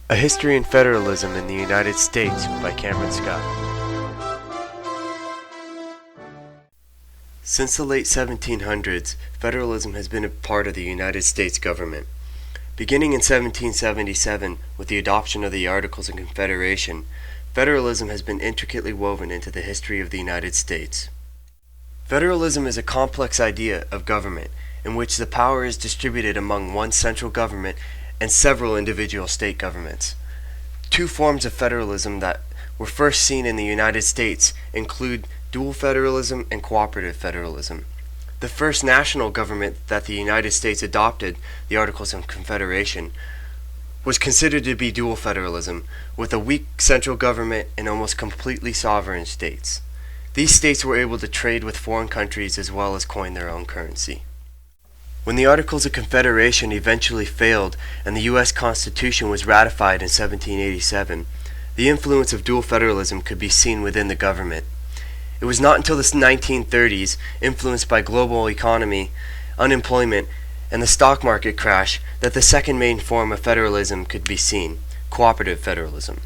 A History in Federalism in the United States by Cameron Scott. Since the late 1700s, federalism has been a part of the United States government. Beginning in 1777 with the adoption of the Articles of Confederation, federalism has been intricately woven into the history of the United States. Federalism is a complex idea of government in which the power is distributed among one central government and several individual state governments. Two forms of federalism that were first seen in the United States include dual federalism and cooperative federalism. The first national government that the United States adopted, the Articles of Confederation, was considered to be dual federalism, with a weak central government and almost completely sovereign states. These states were able to trade with foreign countries as well as coin their own currency. When the Articles of Confederation eventually failed and the U.S. Constitution was ratified in 1787, the influence of dual federalism could be seen within the government. It was not until the 1930s, influenced by global economy, unemployment, and the stock market crash, that the second main form of federalism could be seen: cooperative federalism.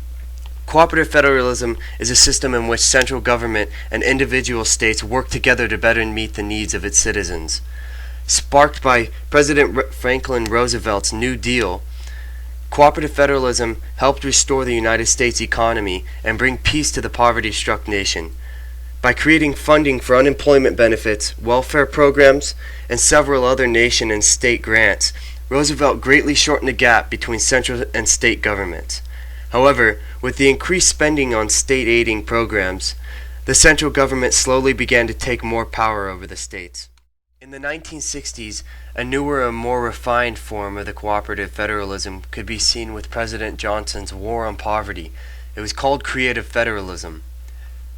Cooperative federalism is a system in which central government and individual states work together to better meet the needs of its citizens. Sparked by President Franklin Roosevelt's New Deal, cooperative federalism helped restore the United States economy and bring peace to the poverty-struck nation. By creating funding for unemployment benefits, welfare programs, and several other nation and state grants, Roosevelt greatly shortened the gap between central and state governments. However, with the increased spending on state aiding programs, the central government slowly began to take more power over the states. In the 1960s, a newer and more refined form of the cooperative federalism could be seen with President Johnson's War on Poverty. It was called creative federalism.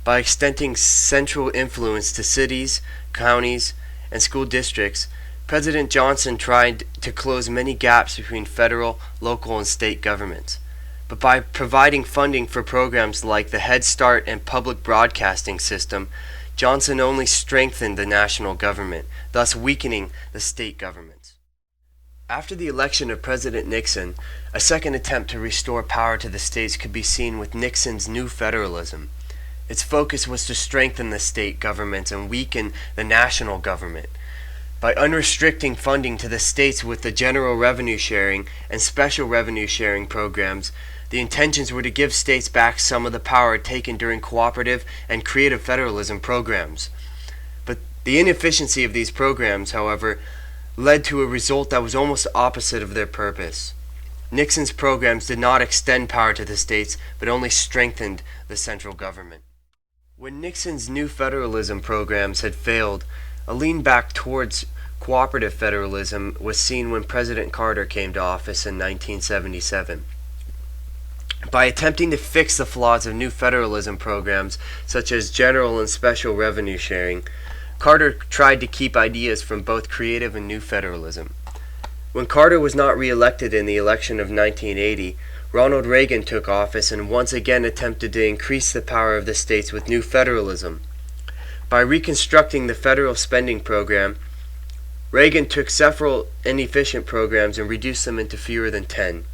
By extending central influence to cities, counties, and school districts, President Johnson tried to close many gaps between federal, local, and state governments. But by providing funding for programs like the Head Start and public broadcasting system, Johnson only strengthened the national government, thus weakening the state governments. After the election of President Nixon, a second attempt to restore power to the states could be seen with Nixon's New Federalism. Its focus was to strengthen the state governments and weaken the national government. By unrestricting funding to the states with the general revenue sharing and special revenue sharing programs, the intentions were to give states back some of the power taken during cooperative and creative federalism programs. But the inefficiency of these programs, however, led to a result that was almost opposite of their purpose. Nixon's programs did not extend power to the states, but only strengthened the central government. When Nixon's New Federalism programs had failed, a lean back towards cooperative federalism was seen when President Carter came to office in 1977. By attempting to fix the flaws of new federalism programs, such as general and special revenue sharing, Carter tried to keep ideas from both creative and new federalism. When Carter was not re-elected in the election of 1980, Ronald Reagan took office and once again attempted to increase the power of the states with new federalism. By reconstructing the federal spending program, Reagan took several inefficient programs and reduced them into fewer than 10.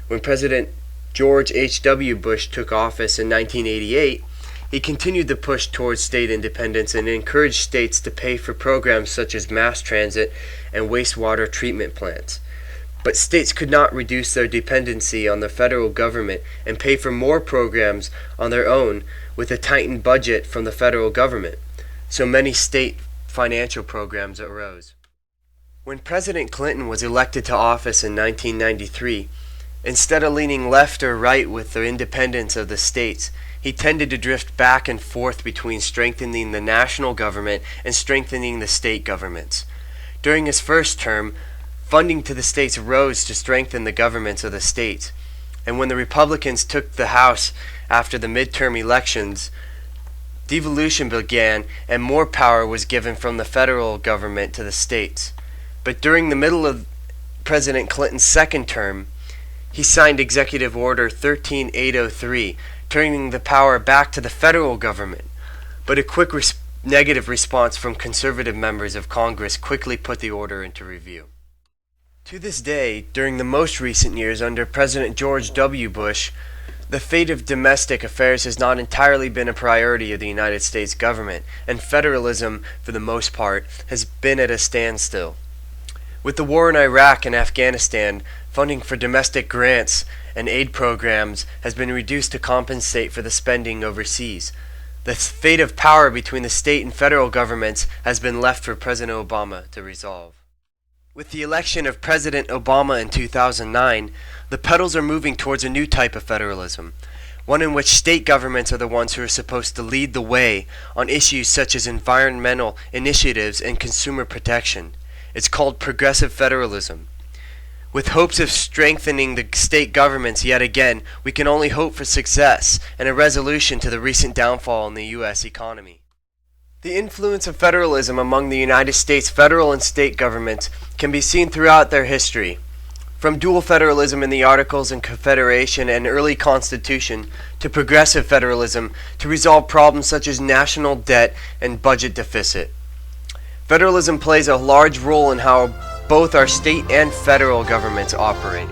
When President George H.W. Bush took office in 1988, he continued the push towards state independence and encouraged states to pay for programs such as mass transit and wastewater treatment plants. But states could not reduce their dependency on the federal government and pay for more programs on their own with a tightened budget from the federal government. So many state financial programs arose. When President Clinton was elected to office in 1993, instead of leaning left or right with the independence of the states, he tended to drift back and forth between strengthening the national government and strengthening the state governments. During his first term, funding to the states rose to strengthen the governments of the states, and when the Republicans took the House after the midterm elections, devolution began and more power was given from the federal government to the states. But during the middle of President Clinton's second term, he signed Executive Order 13803, turning the power back to the federal government. But a quick negative response from conservative members of Congress quickly put the order into review. To this day, during the most recent years under President George W. Bush, the fate of domestic affairs has not entirely been a priority of the United States government, and federalism, for the most part, has been at a standstill. With the war in Iraq and Afghanistan, funding for domestic grants and aid programs has been reduced to compensate for the spending overseas. The fate of power between the state and federal governments has been left for President Obama to resolve. With the election of President Obama in 2009, the pedals are moving towards a new type of federalism, one in which state governments are the ones who are supposed to lead the way on issues such as environmental initiatives and consumer protection. It's called progressive federalism. With hopes of strengthening the state governments yet again, we can only hope for success and a resolution to the recent downfall in the U.S. economy. The influence of federalism among the United States federal and state governments can be seen throughout their history, from dual federalism in the Articles of Confederation and early Constitution to progressive federalism to resolve problems such as national debt and budget deficit. Federalism plays a large role in how both our state and federal governments operate.